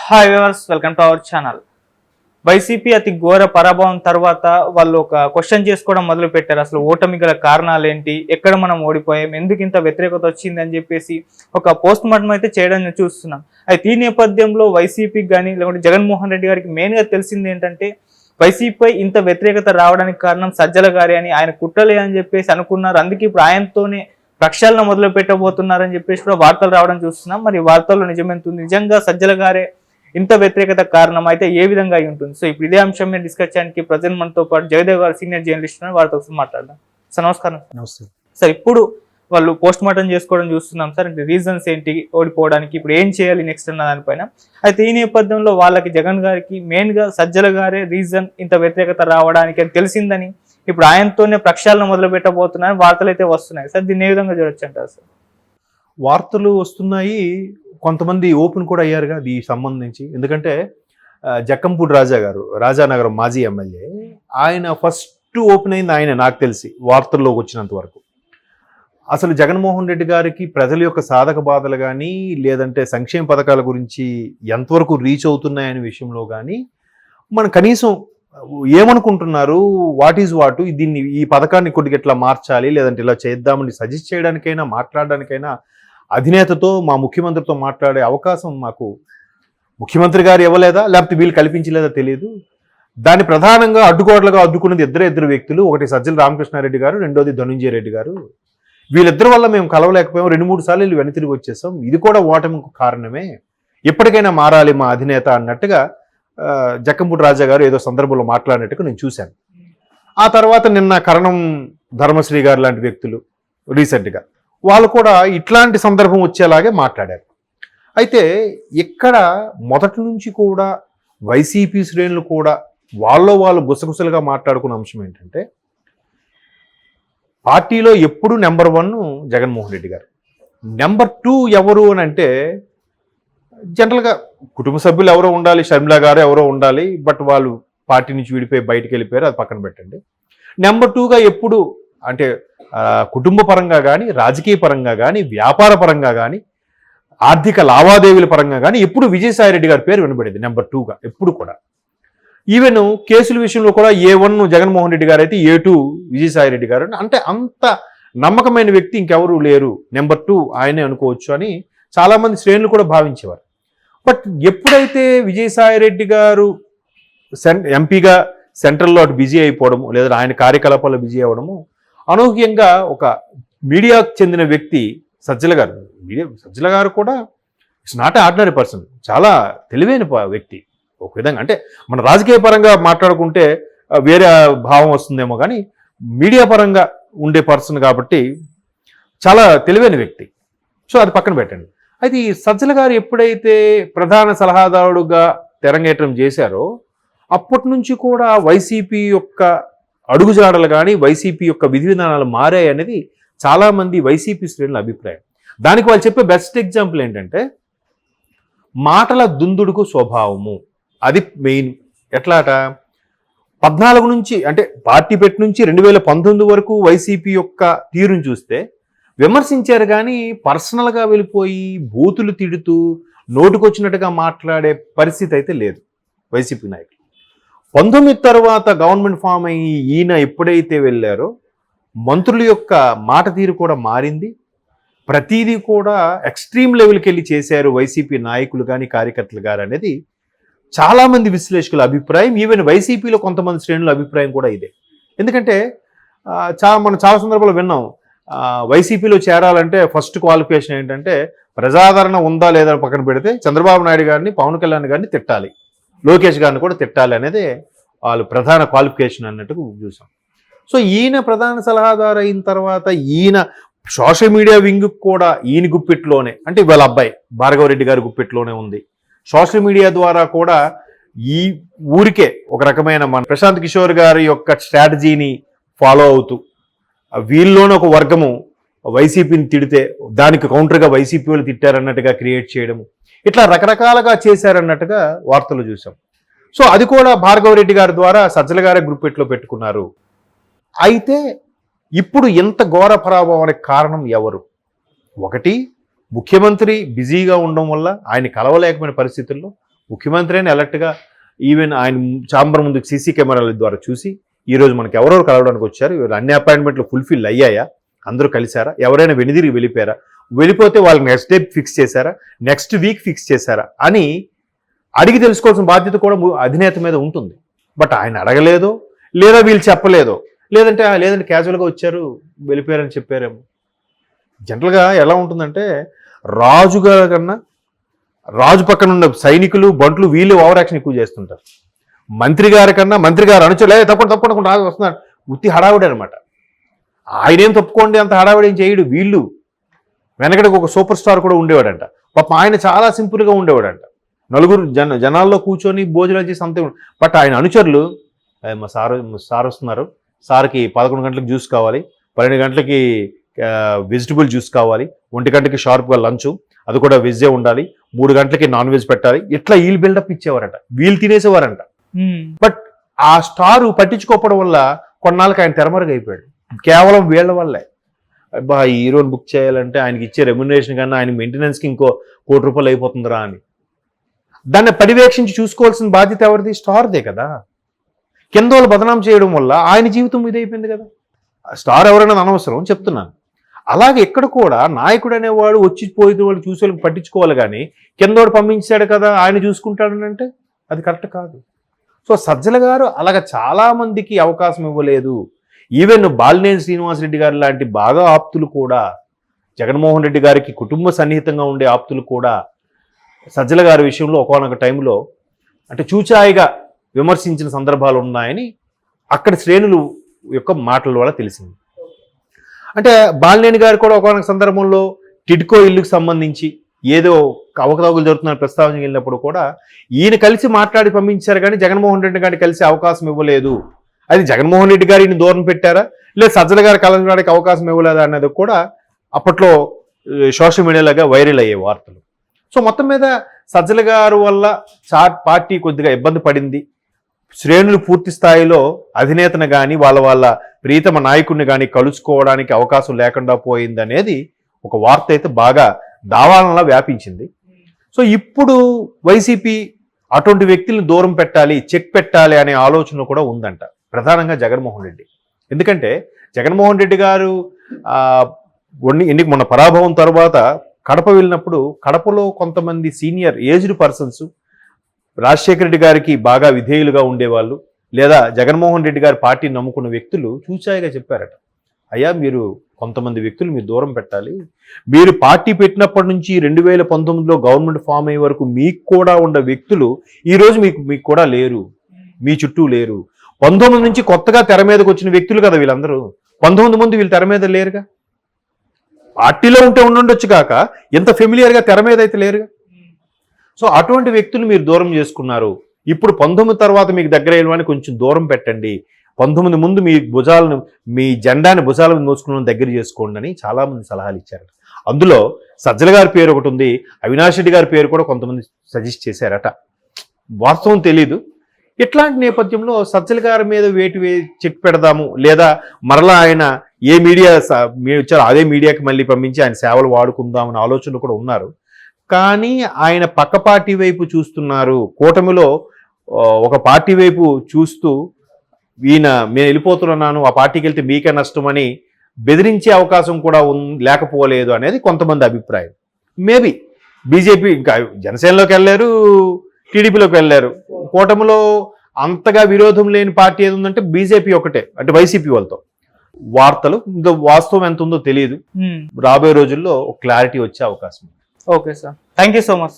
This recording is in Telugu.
Hi viewers, welcome to our channel. YCP అతి ఘోర పరాభవం తర్వాత వాళ్ళు ఒక క్వశ్చన్ చేసుకోవడం మొదలు పెట్టారు. అసలు ఓటమి గల కారణాలు ఏంటి, ఎక్కడ మనం ఓడిపోయాం, ఎందుకు ఇంత వ్యతిరేకత వచ్చింది అని చెప్పేసి ఒక పోస్ట్ మార్టం అయితే చేయడం చూస్తున్నాం. అయితే ఈ నేపథ్యంలో వైసీపీకి కానీ లేకుంటే జగన్మోహన్ రెడ్డి గారికి మెయిన్గా తెలిసింది ఏంటంటే వైసీపీపై ఇంత వ్యతిరేకత రావడానికి కారణం సజ్జల గారే అని, ఆయన కుట్రలే అని చెప్పేసి అనుకున్నారు. అందుకే ఇప్పుడు ఆయనతోనే ప్రక్షాళన మొదలు పెట్టబోతున్నారని చెప్పేసి కూడా వార్తలు రావడం చూస్తున్నాం. మరి వార్తల్లో నిజమెంతుంది, నిజంగా సజ్జల గారే ఇంత వ్యతిరేకత కారణం అయితే ఏ విధంగా అయి ఉంటుంది? సో ఇప్పుడు ఇదే అంశం మీద డిస్కస్ చేయడానికి ప్రజెంట్ మనతో పాటు జయదేవ్ గారు సీనియర్ జర్నలిస్ట్ వారితో మాట్లాడదాం. సార్ నమస్కారం. నమస్తే సార్, ఇప్పుడు వాళ్ళు పోస్ట్ మార్టం చేసుకోవడం చూస్తున్నాం సార్. రీజన్స్ ఏంటి ఓడిపోవడానికి, ఇప్పుడు ఏం చేయాలి నెక్స్ట్ అన్న దానిపైన. అయితే ఈ నేపథ్యంలో వాళ్ళకి జగన్ గారికి మెయిన్ గా సజ్జల గారే రీజన్ ఇంత వ్యతిరేకత రావడానికి అని తెలిసిందని ఇప్పుడు ఆయనతోనే ప్రక్షాళన మొదలు పెట్టబోతున్నారని వార్తలు అయితే వస్తున్నాయి సార్. దీన్ని ఏ విధంగా చూడొచ్చు అంటారు సార్? వార్తలు వస్తున్నాయి, కొంతమంది ఓపెన్ కూడా అయ్యారుగా ఈ సంబంధించి. ఎందుకంటే జక్కంపూడి రాజా గారు, రాజానగరం మాజీ ఎమ్మెల్యే, ఆయన ఫస్ట్ ఓపెన్ అయింది ఆయన, నాకు తెలిసి వార్తల్లోకి వచ్చినంత వరకు. అసలు జగన్మోహన్ రెడ్డి గారికి ప్రజల యొక్క సాధక బాధలు కానీ లేదంటే సంక్షేమ పథకాల గురించి ఎంతవరకు రీచ్ అవుతున్నాయనే విషయంలో కానీ మనం కనీసం ఏమనుకుంటున్నారు, వాట్ ఈజ్ వాట్, దీన్ని ఈ పథకాన్ని కొద్దిగా ఇట్లా మార్చాలి లేదంటే ఇలా చేద్దామని సజెస్ట్ చేయడానికైనా మాట్లాడడానికైనా అధినేతతో మా ముఖ్యమంత్రితో మాట్లాడే అవకాశం మాకు ముఖ్యమంత్రి గారు ఇవ్వలేదా లేకపోతే వీళ్ళు కల్పించలేదా తెలియదు. దాన్ని ప్రధానంగా అడ్డుకోవట్లుగా అడ్డుకున్నది ఇద్దరు వ్యక్తులు. ఒకటి సజ్జల రామకృష్ణారెడ్డి గారు, రెండోది ధనుంజయ రెడ్డి గారు. వీళ్ళిద్దరి వల్ల మేము కలవలేకపోయాం. 2-3 సార్లు వీళ్ళు వెనతిరిగి వచ్చేసాం. ఇది కూడా ఓటమికి కారణమే, ఎప్పటికైనా మారాలి మా అధినేత అన్నట్టుగా జక్కంపూడి రాజా గారు ఏదో సందర్భంలో మాట్లాడినట్టుగా నేను చూశాను. ఆ తర్వాత నిన్న కరణం ధర్మశ్రీ గారు లాంటి వ్యక్తులు రీసెంట్గా వాళ్ళు కూడా ఇట్లాంటి సందర్భం వచ్చేలాగే మాట్లాడారు. అయితే ఇక్కడ మొదటి నుంచి కూడా వైసీపీ శ్రేణులు కూడా వాళ్ళు గుసగుసలుగా మాట్లాడుకున్న అంశం ఏంటంటే, పార్టీలో ఎప్పుడు నెంబర్ 1 జగన్మోహన్ రెడ్డి గారు, నెంబర్ 2 ఎవరు అని అంటే జనరల్గా కుటుంబ సభ్యులు ఎవరో ఉండాలి, షర్మిల గారు ఎవరో ఉండాలి, బట్ వాళ్ళు పార్టీ నుంచి విడిపోయి బయటకు వెళ్ళిపోయారు, అది పక్కన పెట్టండి. నెంబర్ 2గా ఎప్పుడు అంటే కుటుంబ పరంగా కానీ, రాజకీయ పరంగా కానీ, వ్యాపార పరంగా కానీ, ఆర్థిక లావాదేవీల పరంగా కానీ ఎప్పుడు విజయసాయిరెడ్డి గారి పేరు వినబడేది నెంబర్ 2గా ఎప్పుడు కూడా. ఈవెన్ కేసుల విషయంలో కూడా A1 జగన్మోహన్ రెడ్డి గారు అయితే A2 విజయసాయిరెడ్డి గారు. అంటే అంత నమ్మకమైన వ్యక్తి ఇంకెవరు లేరు, నెంబర్ 2 ఆయనే అనుకోవచ్చు అని చాలామంది శ్రేణులు కూడా భావించేవారు. బట్ ఎప్పుడైతే విజయసాయిరెడ్డి గారు ఎంపీగా సెంట్రల్లో అటు బిజీ అయిపోవడము లేదా ఆయన కార్యకలాపాల్లో బిజీ అవ్వడము, అనూహ్యంగా ఒక మీడియాకు చెందిన వ్యక్తి సజ్జల గారు కూడా ఇట్స్ నాట్ ఆర్డినరీ పర్సన్, చాలా తెలివైన వ్యక్తి ఒక విధంగా. అంటే మన రాజకీయ పరంగా మాట్లాడుకుంటే వేరే భావం వస్తుందేమో కానీ మీడియా పరంగా ఉండే పర్సన్ కాబట్టి చాలా తెలివైన వ్యక్తి. సో అది పక్కన పెట్టండి. అయితే ఈ సజ్జల గారు ఎప్పుడైతే ప్రధాన సలహాదారుడుగా తెరంగేట్రం చేశారో అప్పటి నుంచి కూడా వైసీపీ యొక్క అడుగుజాడలు కానీ వైసీపీ యొక్క విధి విధానాలు మారాయి అనేది చాలామంది వైసీపీ శ్రేణుల అభిప్రాయం. దానికి వాళ్ళు చెప్పే బెస్ట్ ఎగ్జాంపుల్ ఏంటంటే మాటల దుందుడుకు స్వభావము. అది మెయిన్. ఎట్లాట 14 నుంచి అంటే పార్టీ పెట్టి నుంచి 2019 వరకు వైసీపీ యొక్క తీరును చూస్తే విమర్శించారు కానీ పర్సనల్గా వెళ్ళిపోయి బూతులు తిడుతూ నోటుకొచ్చినట్టుగా మాట్లాడే పరిస్థితి అయితే లేదు వైసీపీ నాయకులు. 19 తర్వాత గవర్నమెంట్ ఫామ్ అయ్యి ఈయన ఎప్పుడైతే వెళ్ళారో మంత్రుల యొక్క మాట తీరు కూడా మారింది. ప్రతిదీ కూడా ఎక్స్ట్రీమ్ లెవెల్కి వెళ్ళి చేశారు వైసీపీ నాయకులు కానీ కార్యకర్తలు గారు అనేది చాలామంది విశ్లేషకుల అభిప్రాయం. ఈవెన్ వైసీపీలో కొంతమంది శ్రేణుల అభిప్రాయం కూడా ఇదే. ఎందుకంటే మనం చాలా సందర్భాలు విన్నాం, వైసీపీలో చేరాలంటే ఫస్ట్ క్వాలిఫికేషన్ ఏంటంటే ప్రజాదరణ ఉందా లేదా పక్కన పెడితే చంద్రబాబు నాయుడు గారిని, పవన్ కళ్యాణ్ గారిని తిట్టాలి, లోకేష్ గారిని కూడా తిట్టాలి అనేది వాళ్ళు ప్రధాన క్వాలిఫికేషన్ అన్నట్టుగా చూసాం. సో ఈయన ప్రధాన సలహాదారు అయిన తర్వాత ఈయన సోషల్ మీడియా వింగ్ కూడా ఈయన గుప్పిట్లోనే, అంటే వాళ్ళ అబ్బాయి భార్గవరెడ్డి గారి గుప్పిట్లోనే ఉంది. సోషల్ మీడియా ద్వారా కూడా ఈ ఊరికే ఒక రకమైన మన ప్రశాంత్ కిషోర్ గారి యొక్క స్ట్రాటజీని ఫాలో అవుతూ వీళ్ళలోనే ఒక వర్గము వైసీపీని తిడితే దానికి కౌంటర్గా వైసీపీ వాళ్ళు తిట్టారన్నట్టుగా క్రియేట్ చేయడము, ఇట్లా రకరకాలుగా చేశారన్నట్టుగా వార్తలు చూసాం. సో అది కూడా భార్గవరెడ్డి గారి ద్వారా సజ్జల గారే గ్రూప్పెట్లో పెట్టుకున్నారు. అయితే ఇప్పుడు ఎంత ఘోర పరాభవానికి కారణం ఎవరు? ఒకటి ముఖ్యమంత్రి బిజీగా ఉండడం వల్ల ఆయన కలవలేకపోయిన పరిస్థితుల్లో ముఖ్యమంత్రి అని అలర్ట్గా ఈవెన్ ఆయన ఛాంబర్ ముందు సీసీ కెమెరాల ద్వారా చూసి ఈ రోజు మనకి ఎవరెవరు కలవడానికి వచ్చారు, ఇవాళ అన్ని అపాయింట్మెంట్లు ఫుల్ఫిల్ అయ్యాయా, అందరూ కలిశారా, ఎవరైనా వెనుదిరిగి వెళ్ళిపోయారా, వెళ్ళిపోతే వాళ్ళకి నెక్స్ట్ డే ఫిక్స్ చేశారా, నెక్స్ట్ వీక్ ఫిక్స్ చేశారా అని అడిగి తెలుసుకోవాల్సిన బాధ్యత కూడా అధినేత మీద ఉంటుంది. బట్ ఆయన అడగలేదో, లేదా వీళ్ళు చెప్పలేదో, లేదంటే క్యాజువల్గా వచ్చారు వెళ్ళిపోయారని చెప్పారేమో. జనరల్గా ఎలా ఉంటుందంటే రాజుగారి కన్నా రాజు పక్కన ఉన్న సైనికులు బంట్లు వీళ్ళు ఓవర్ యాక్షన్ ఎక్కువ చేస్తుంటారు. మంత్రి గారి కన్నా మంత్రి గారు అనుచలే తప్పకుండా రాజు వస్తున్నారు ఉత్తి హడావిడి అనమాట. ఆయనేం తప్పుకోండి అంత హడావిడి ఏం చేయడు. వీళ్ళు వెనకడికి ఒక సూపర్ స్టార్ కూడా ఉండేవాడంట. పాపం ఆయన చాలా సింపుల్గా ఉండేవాడంట. నలుగురు జనాల్లో కూర్చొని భోజనాలు చేసి అంతే. బట్ ఆయన అనుచరులు మా సార్ వస్తున్నారు, సార్కి 11 గంటలకు జ్యూస్ కావాలి, 12 గంటలకి వెజిటబుల్ జ్యూస్ కావాలి, 1 గంటకి షార్ప్గా లంచ్, అది కూడా వెజ్జే ఉండాలి, 3 గంటలకి నాన్ వెజ్ పెట్టాలి, ఇట్లా వీళ్ళు బిల్డప్ ఇచ్చేవారంట, వీళ్ళు తినేసేవారంట. బట్ ఆ స్టారు పట్టించుకోవడం వల్ల కొన్నాళ్ళకి ఆయన తెరమరుగైపోయాడు. కేవలం వీళ్ళ వల్లే. అబ్బా ఈ హీరోని బుక్ చేయాలంటే ఆయనకి ఇచ్చే రెమ్యునరేషన్ కన్నా ఆయన మెయింటెనెన్స్కి ఇంకో ₹1,00,00,000 అయిపోతుందిరా అని దాన్ని పర్యవేక్షించి చూసుకోవాల్సిన బాధ్యత ఎవరిది? స్టార్దే కదా. కింద వాళ్ళు బదనాం చేయడం వల్ల ఆయన జీవితం ఇదైపోయింది కదా. స్టార్ ఎవరైనా అనవసరం చెప్తున్నాను. అలాగే ఇక్కడ కూడా నాయకుడు అనేవాడు వచ్చిపోయిన వాళ్ళు చూసి వాళ్ళకి పట్టించుకోవాలి, కానీ కిందోడు పంపించాడు కదా ఆయన చూసుకుంటాడని అంటే అది కరెక్ట్ కాదు. సో సజ్జల గారు అలాగ చాలా మందికి అవకాశం ఇవ్వలేదు. ఈవెన్ బాలినేని శ్రీనివాసరెడ్డి గారు లాంటి బాగా ఆప్తులు కూడా, జగన్మోహన్ రెడ్డి గారికి కుటుంబ సన్నిహితంగా ఉండే ఆప్తులు కూడా సజ్జల గారి విషయంలో ఒకానొక టైంలో అంటే చూచాయిగా విమర్శించిన సందర్భాలు ఉన్నాయని అక్కడ శ్రేణులు యొక్క మాటల వల్ల తెలిసింది. అంటే బాలినేని గారు కూడా ఒకానొక సందర్భంలో టిడ్కో ఇల్లుకు సంబంధించి ఏదో అవకతవకలు జరుగుతున్న ప్రస్తావన వెళ్ళినప్పుడు కూడా ఈయన కలిసి మాట్లాడి పంపించారు, కానీ జగన్మోహన్ రెడ్డి గారిని కలిసి అవకాశం ఇవ్వలేదు. అది జగన్మోహన్ రెడ్డి గారు ఈయన దూరం పెట్టారా, లేదా సజ్జల గారు కలవడానికి అవకాశం ఇవ్వలేదా అన్నది కూడా అప్పట్లో సోషల్ మీడియాలాగా వైరల్ అయ్యే వార్తలు. సో మొత్తం మీద సజ్జల గారు వల్ల పార్టీ కొద్దిగా ఇబ్బంది పడింది. శ్రేణులు పూర్తి స్థాయిలో అధినేతను కానీ వాళ్ళ ప్రీతమ నాయకుడిని కానీ కలుసుకోవడానికి అవకాశం లేకుండా పోయింది అనేది ఒక వార్త అయితే బాగా దావాలనలా వ్యాపించింది. సో ఇప్పుడు వైసీపీ అటువంటి వ్యక్తులను దూరం పెట్టాలి, చెక్ పెట్టాలి అనే ఆలోచన కూడా ఉందంట, ప్రధానంగా జగన్మోహన్ రెడ్డి. ఎందుకంటే జగన్మోహన్ రెడ్డి గారు మొన్న పరాభవం తర్వాత కడప వెళ్ళినప్పుడు కడపలో కొంతమంది senior aged persons Rajasekhara Reddy గారికి బాగా విధేయులుగా ఉండేవాళ్ళు, లేదా జగన్మోహన్ రెడ్డి గారి పార్టీని నమ్ముకున్న వ్యక్తులు చూచాయిగా చెప్పారట, అయ్యా మీరు కొంతమంది వ్యక్తులు మీరు దూరం పెట్టాలి, మీరు పార్టీ పెట్టినప్పటి నుంచి 2019లో గవర్నమెంట్ ఫామ్ అయ్యే వరకు మీకు కూడా ఉన్న వ్యక్తులు ఈరోజు మీకు కూడా లేరు, మీ చుట్టూ లేరు. 19 నుంచి కొత్తగా తెర మీదకి వచ్చిన వ్యక్తులు కదా వీళ్ళందరూ. 19 ముందు వీళ్ళు తెర మీద లేరుగా. పార్టీలో ఉంటే ఉండొచ్చు కాక ఎంత ఫెమిలియర్గా తెర మీద అయితే లేరుగా. సో అటువంటి వ్యక్తులు మీరు దూరం చేసుకున్నారు. ఇప్పుడు 19 తర్వాత మీకు దగ్గర అయ్యేవాడిని కొంచెం దూరం పెట్టండి, 19 ముందు మీ భుజాలను మీ జెండాని భుజాల మీద మోసుకున్న దగ్గర చేసుకోండి అని చాలామంది సలహాలు ఇచ్చారట. అందులో సజ్జల గారి పేరు ఒకటి ఉంది, అవినాష్ రెడ్డి గారి పేరు కూడా కొంతమంది సజెస్ట్ చేశారట. వాస్తవం తెలీదు. ఇట్లాంటి నేపథ్యంలో సజ్జల గారి మీద చెక్ పెడదాము, లేదా మరలా ఆయన ఏ మీడియా ఇచ్చారో అదే మీడియాకి మళ్ళీ పంపించి ఆయన సేవలు వాడుకుందామని ఆలోచనలు కూడా ఉన్నారు. కానీ ఆయన పక్క పార్టీ వైపు చూస్తున్నారు. కూటమిలో ఒక పార్టీ వైపు చూస్తూ ఈయన నేను వెళ్ళిపోతున్నాను, ఆ పార్టీకి వెళ్తే మీకే నష్టం అని బెదిరించే అవకాశం కూడా లేకపోలేదు అనేది కొంతమంది అభిప్రాయం. మేబీ బీజేపీ ఇంకా జనసేనలోకి వెళ్ళారు, టీడీపీలోకి వెళ్ళారు. కూటమిలో అంతగా విరోధం లేని పార్టీ ఏది ఉందంటే బీజేపీ ఒకటే, అంటే వైసీపీ వాళ్ళతో. వార్తలు ఇంకా వాస్తవం ఎంత ఉందో తెలియదు. రాబోయే రోజుల్లో క్లారిటీ వచ్చే అవకాశం. Okay sir, thank you so much.